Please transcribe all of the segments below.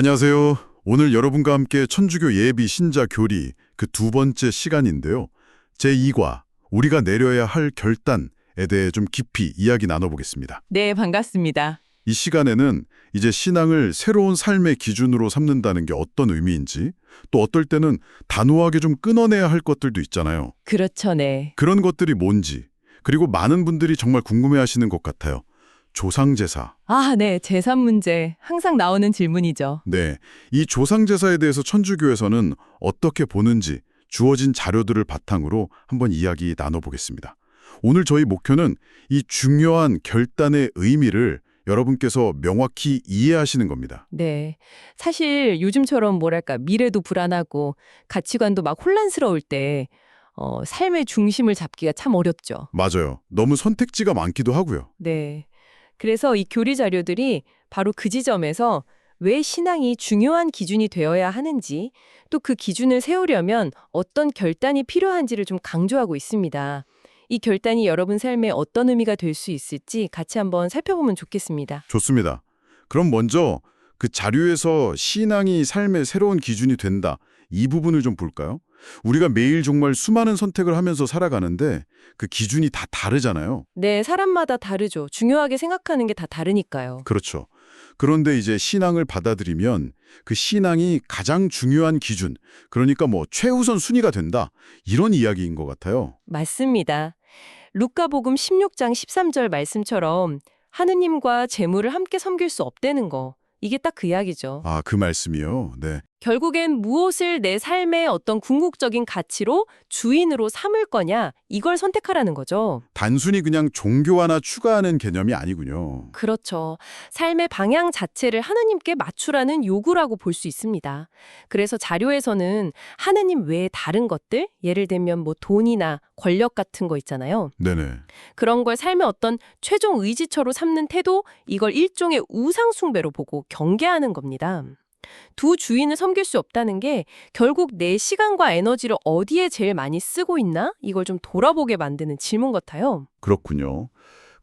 안녕하세요. 오늘 여러분과 함께 천주교 예비 신자 교리 그 두 번째 시간인데요. 제2과 우리가 내려야 할 결단에 대해 좀 깊이 이야기 나눠보겠습니다. 네, 반갑습니다. 이 시간에는 이제 신앙을 새로운 삶의 기준으로 삼는다는 게 어떤 의미인지, 또 어떨 때는 단호하게 좀 끊어내야 할 것들도 있잖아요. 그렇죠, 네. 그런 것들이 뭔지, 그리고 많은 분들이 정말 궁금해하시는 것 같아요. 조상제사. 네, 재산 문제 항상 나오는 질문이죠. 네, 이 조상제사에 대해서 천주교에서는 어떻게 보는지 주어진 자료들을 바탕으로 한번 이야기 나눠보겠습니다. 오늘 저희 목표는 이 중요한 결단의 의미를 여러분께서 명확히 이해하시는 겁니다. 네. 사실 요즘처럼 미래도 불안하고 가치관도 막 혼란스러울 때 삶의 중심을 잡기가 참 어렵죠. 맞아요. 너무 선택지가 많기도 하고요. 네. 그래서 이 교리 자료들이 바로 그 지점에서 왜 신앙이 중요한 기준이 되어야 하는지, 또 그 기준을 세우려면 어떤 결단이 필요한지를 좀 강조하고 있습니다. 이 결단이 여러분 삶에 어떤 의미가 될 수 있을지 같이 한번 살펴보면 좋겠습니다. 좋습니다. 그럼 먼저 그 자료에서 신앙이 삶의 새로운 기준이 된다. 이 부분을 좀 볼까요? 우리가 매일 정말 수많은 선택을 하면서 살아가는데 그 기준이 다 다르잖아요. 네, 사람마다 다르죠. 중요하게 생각하는 게 다 다르니까요. 그렇죠. 그런데 이제 신앙을 받아들이면 그 신앙이 가장 중요한 기준, 그러니까 뭐 최우선 순위가 된다. 이런 이야기인 것 같아요. 맞습니다. 루카복음 16장 13절 말씀처럼 하느님과 재물을 함께 섬길 수 없다는 거. 이게 딱 그 이야기죠. 아, 그 말씀이요? 네. 결국엔 무엇을 내 삶의 어떤 궁극적인 가치로 주인으로 삼을 거냐, 이걸 선택하라는 거죠. 단순히 그냥 종교 하나 추가하는 개념이 아니군요. 그렇죠. 삶의 방향 자체를 하느님께 맞추라는 요구라고 볼 수 있습니다. 그래서 자료에서는 하느님 외에 다른 것들, 예를 들면 뭐 돈이나 권력 같은 거 있잖아요. 네네. 그런 걸 삶의 어떤 최종 의지처로 삼는 태도, 이걸 일종의 우상 숭배로 보고 경계하는 겁니다. 두 주인을 섬길 수 없다는 게 결국 내 시간과 에너지를 어디에 제일 많이 쓰고 있나? 이걸 좀 돌아보게 만드는 질문 같아요. 그렇군요.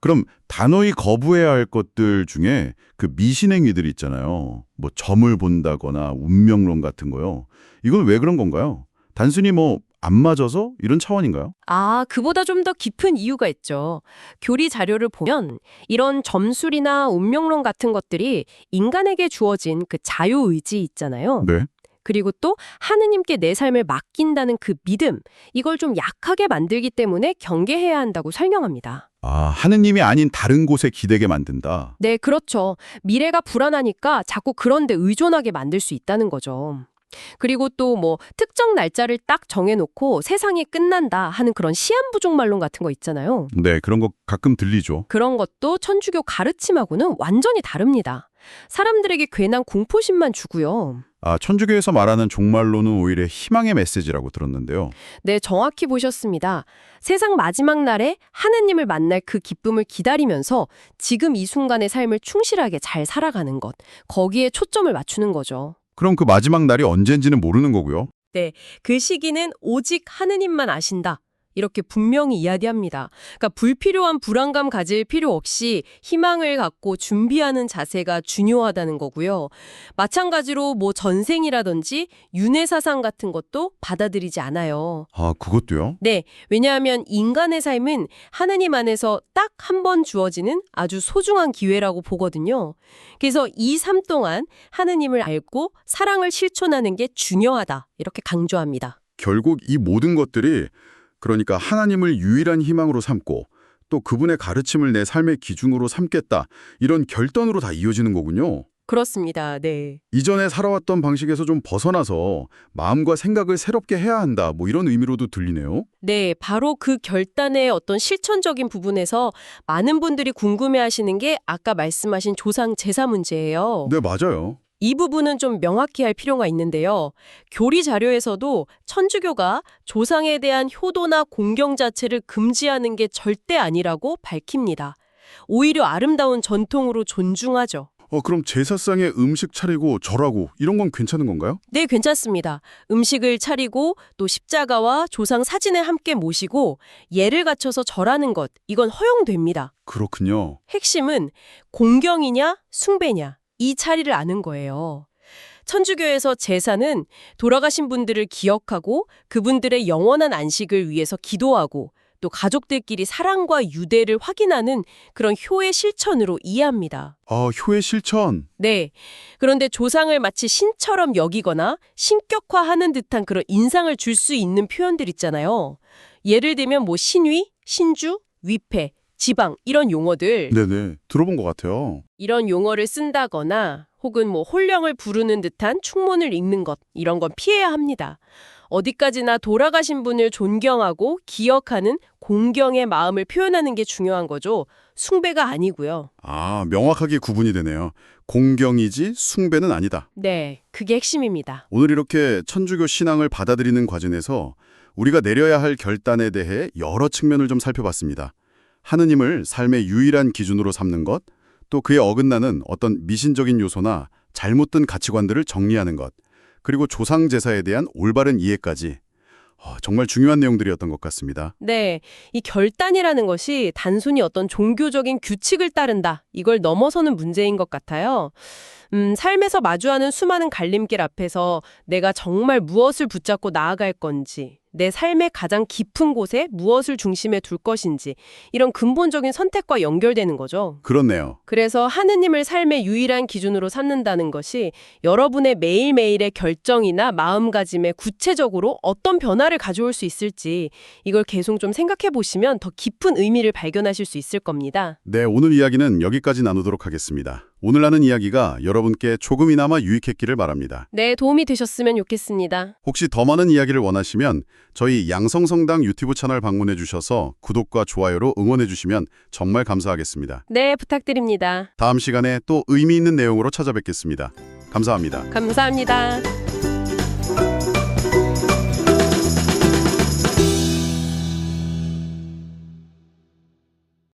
그럼 단호히 거부해야 할 것들 중에 그 미신행위들 있잖아요. 뭐 점을 본다거나 운명론 같은 거요. 이건 왜 그런 건가요? 단순히 뭐 안 맞아서 이런 차원인가요? 그보다 좀 더 깊은 이유가 있죠. 교리 자료를 보면 이런 점술이나 운명론 같은 것들이 인간에게 주어진 그 자유의지 있잖아요. 네. 그리고 또 하느님께 내 삶을 맡긴다는 그 믿음, 이걸 좀 약하게 만들기 때문에 경계해야 한다고 설명합니다. 하느님이 아닌 다른 곳에 기대게 만든다. 네, 그렇죠. 미래가 불안하니까 자꾸 그런 데 의존하게 만들 수 있다는 거죠. 그리고 또 뭐 특정 날짜를 딱 정해놓고 세상이 끝난다 하는 그런 시한부족말론 같은 거 있잖아요. 네, 그런 거 가끔 들리죠. 그런 것도 천주교 가르침하고는 완전히 다릅니다. 사람들에게 괜한 공포심만 주고요. 천주교에서 말하는 종말론은 오히려 희망의 메시지라고 들었는데요. 네, 정확히 보셨습니다. 세상 마지막 날에 하느님을 만날 그 기쁨을 기다리면서 지금 이 순간의 삶을 충실하게 잘 살아가는 것, 거기에 초점을 맞추는 거죠. 그럼 그 마지막 날이 언젠지는 모르는 거고요. 네, 그 시기는 오직 하느님만 아신다. 이렇게 분명히 이야기합니다. 그러니까 불필요한 불안감 가질 필요 없이 희망을 갖고 준비하는 자세가 중요하다는 거고요. 마찬가지로 뭐 전생이라든지 윤회사상 같은 것도 받아들이지 않아요. 그것도요? 네, 왜냐하면 인간의 삶은 하느님 안에서 딱 한 번 주어지는 아주 소중한 기회라고 보거든요. 그래서 이 삶 동안 하느님을 알고 사랑을 실천하는 게 중요하다. 이렇게 강조합니다. 결국 이 모든 것들이 그러니까 하나님을 유일한 희망으로 삼고 또 그분의 가르침을 내 삶의 기준으로 삼겠다. 이런 결단으로 다 이어지는 거군요. 그렇습니다. 네. 이전에 살아왔던 방식에서 좀 벗어나서 마음과 생각을 새롭게 해야 한다. 뭐 이런 의미로도 들리네요. 네, 바로 그 결단의 어떤 실천적인 부분에서 많은 분들이 궁금해하시는 게 아까 말씀하신 조상 제사 문제예요. 네, 맞아요. 이 부분은 좀 명확히 할 필요가 있는데요. 교리 자료에서도 천주교가 조상에 대한 효도나 공경 자체를 금지하는 게 절대 아니라고 밝힙니다. 오히려 아름다운 전통으로 존중하죠. 그럼 제사상에 음식 차리고 절하고 이런 건 괜찮은 건가요? 네, 괜찮습니다. 음식을 차리고 또 십자가와 조상 사진을 함께 모시고 예를 갖춰서 절하는 것, 이건 허용됩니다. 그렇군요. 핵심은 공경이냐 숭배냐 이 차이를 아는 거예요. 천주교에서 제사는 돌아가신 분들을 기억하고 그분들의 영원한 안식을 위해서 기도하고 또 가족들끼리 사랑과 유대를 확인하는 그런 효의 실천으로 이해합니다. 효의 실천. 네. 그런데 조상을 마치 신처럼 여기거나 신격화하는 듯한 그런 인상을 줄 수 있는 표현들 있잖아요. 예를 들면 뭐 신위, 신주, 위패, 지방 이런 용어들. 네네. 들어본 것 같아요. 이런 용어를 쓴다거나 혹은 뭐 홀령을 부르는 듯한 충문을 읽는 것 이런 건 피해야 합니다. 어디까지나 돌아가신 분을 존경하고 기억하는 공경의 마음을 표현하는 게 중요한 거죠. 숭배가 아니고요. 명확하게 구분이 되네요. 공경이지 숭배는 아니다. 네, 그게 핵심입니다. 오늘 이렇게 천주교 신앙을 받아들이는 과정에서 우리가 내려야 할 결단에 대해 여러 측면을 좀 살펴봤습니다. 하느님을 삶의 유일한 기준으로 삼는 것, 또 그에 어긋나는 어떤 미신적인 요소나 잘못된 가치관들을 정리하는 것, 그리고 조상 제사에 대한 올바른 이해까지 정말 중요한 내용들이었던 것 같습니다. 네, 이 결단이라는 것이 단순히 어떤 종교적인 규칙을 따른다, 이걸 넘어서는 문제인 것 같아요. 삶에서 마주하는 수많은 갈림길 앞에서 내가 정말 무엇을 붙잡고 나아갈 건지, 내 삶의 가장 깊은 곳에 무엇을 중심에 둘 것인지 이런 근본적인 선택과 연결되는 거죠. 그렇네요. 그래서 하느님을 삶의 유일한 기준으로 삼는다는 것이 여러분의 매일매일의 결정이나 마음가짐에 구체적으로 어떤 변화를 가져올 수 있을지 이걸 계속 좀 생각해 보시면 더 깊은 의미를 발견하실 수 있을 겁니다. 네, 오늘 이야기는 여기까지 나누도록 하겠습니다. 오늘 하는 이야기가 여러분께 조금이나마 유익했기를 바랍니다. 네, 도움이 되셨으면 좋겠습니다. 혹시 더 많은 이야기를 원하시면 저희 양성성당 유튜브 채널 방문해 주셔서 구독과 좋아요로 응원해 주시면 정말 감사하겠습니다. 네, 부탁드립니다. 다음 시간에 또 의미 있는 내용으로 찾아뵙겠습니다. 감사합니다. 감사합니다.